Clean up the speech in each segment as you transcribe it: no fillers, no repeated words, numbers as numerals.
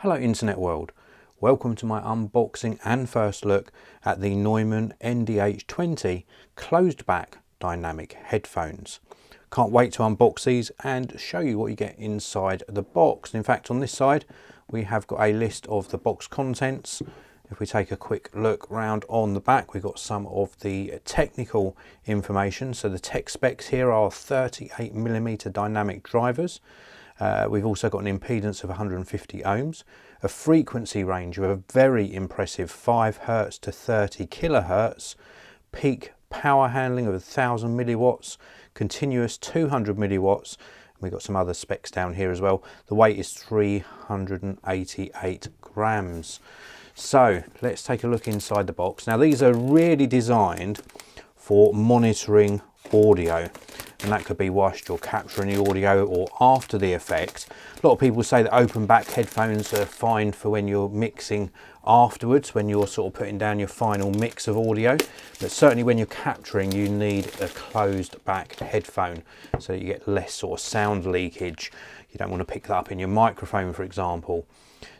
Hello internet world, welcome to my unboxing and first look at the Neumann NDH 20 closed back dynamic headphones. Can't wait to unbox these and show you what you get inside the box. In fact, on this side we have got a list of the box contents. If we take a quick look round on the back, we've got some of the technical information. So the tech specs here are 38mm dynamic drivers. We've also got an impedance of 150 ohms, a frequency range of a very impressive 5 Hz to 30 kHz, peak power handling of 1000 milliwatts, continuous 200 milliwatts. We've got some other specs down here as well. The weight is 388 grams. So let's take a look inside the box. Now these are really designed for monitoring audio, and that could be whilst you're capturing the audio or after the effect. A lot of people say that open back headphones are fine for when you're mixing afterwards, when you're sort of putting down your final mix of audio, but certainly when you're capturing you need a closed back headphone so you get less sort of sound leakage. You don't want to pick that up in your microphone, for example.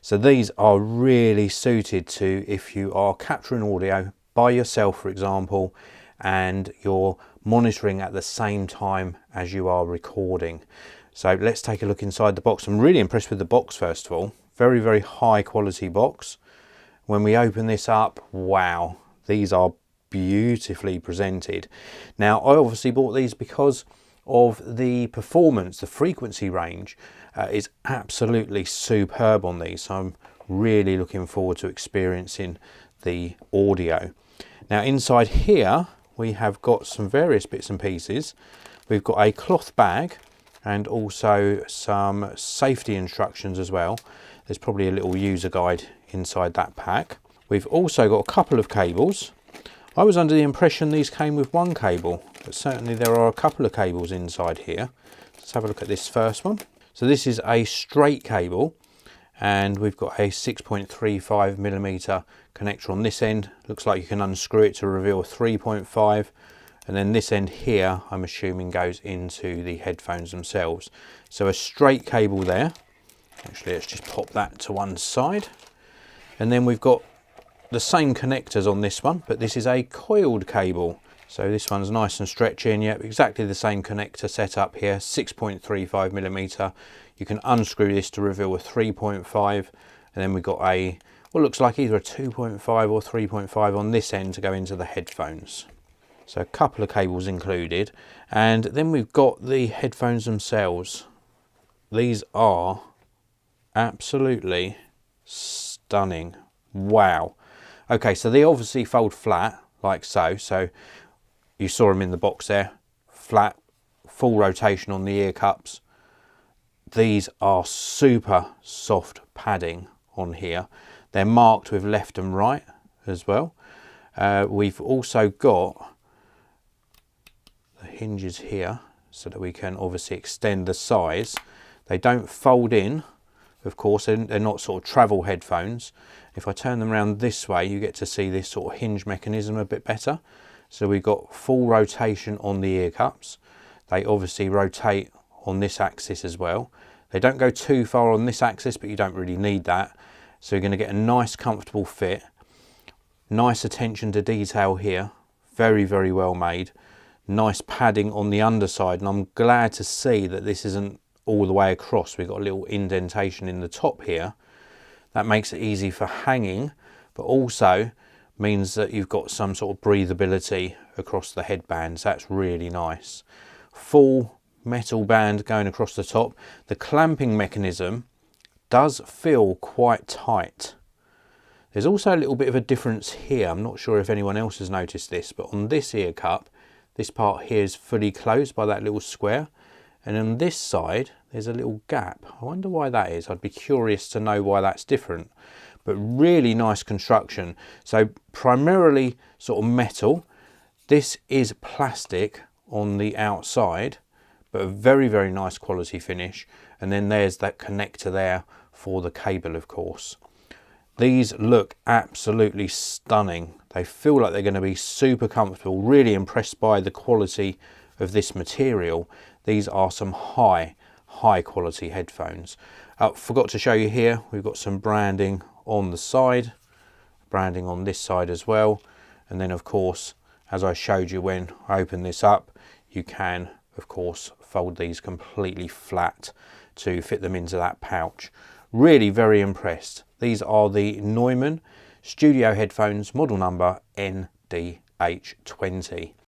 So these are really suited to if you are capturing audio by yourself, for example, and you're monitoring at the same time as you are recording. So let's take a look inside the box. I'm really impressed with the box first of all. Very, very high quality box. When we open this up, wow, these are beautifully presented. Now I obviously bought these because of the performance. The frequency range is absolutely superb on these, so I'm really looking forward to experiencing the audio. Now inside here we have got some various bits and pieces. We've got a cloth bag and also some safety instructions as well. There's probably a little user guide inside that pack. We've also got a couple of cables. I was under the impression these came with one cable, but certainly there are a couple of cables inside here. Let's have a look at this first one. So this is a straight cable, and we've got a 6.35mm connector on this end. Looks like you can unscrew it to reveal a 3.5, and then this end here I'm assuming goes into the headphones themselves. So a straight cable there. Actually, let's just pop that to one side, and then we've got the same connectors on this one, but this is a coiled cable. So this one's nice and stretchy, and yet exactly the same connector setup here, 6.35mm. You can unscrew this to reveal a 3.5, and then we've got a, what looks like either a 2.5 or 3.5 on this end to go into the headphones. So a couple of cables included, and then we've got the headphones themselves. These are absolutely stunning. Wow. Okay, so they obviously fold flat like so. So you saw them in the box there, flat, full rotation on the ear cups. These are super soft padding on here. They're marked with left and right as well. We've also got the hinges here so that we can obviously extend the size. They don't fold in, of course, they're not sort of travel headphones. If I turn them around this way, you get to see this sort of hinge mechanism a bit better. So we've got full rotation on the ear cups. They obviously rotate on this axis as well. They don't go too far on this axis, but you don't really need that. So you're going to get a nice comfortable fit. Nice attention to detail here. Very, very well made. Nice padding on the underside, and I'm glad to see that this isn't all the way across. We've got a little indentation in the top here. That makes it easy for hanging, but also means that you've got some sort of breathability across the headbands. That's really nice. Full metal band going across the top. The clamping mechanism does feel quite tight. There's also a little bit of a difference here. I'm not sure if anyone else has noticed this, but on this ear cup, this part here is fully closed by that little square. And on this side, there's a little gap. I wonder why that is. I'd be curious to know why that's different. But really nice construction. So primarily sort of metal. This is plastic on the outside, but a very, very nice quality finish. And then there's that connector there for the cable, of course. These look absolutely stunning. They feel like they're going to be super comfortable. Really impressed by the quality of this material. These are some high high quality headphones. Forgot to show you here, we've got some branding on the side, branding on this side as well, and then of course, as I showed you when I opened this up, you can of course fold these completely flat to fit them into that pouch. Really very impressed. These are the Neumann studio headphones, model number NDH20.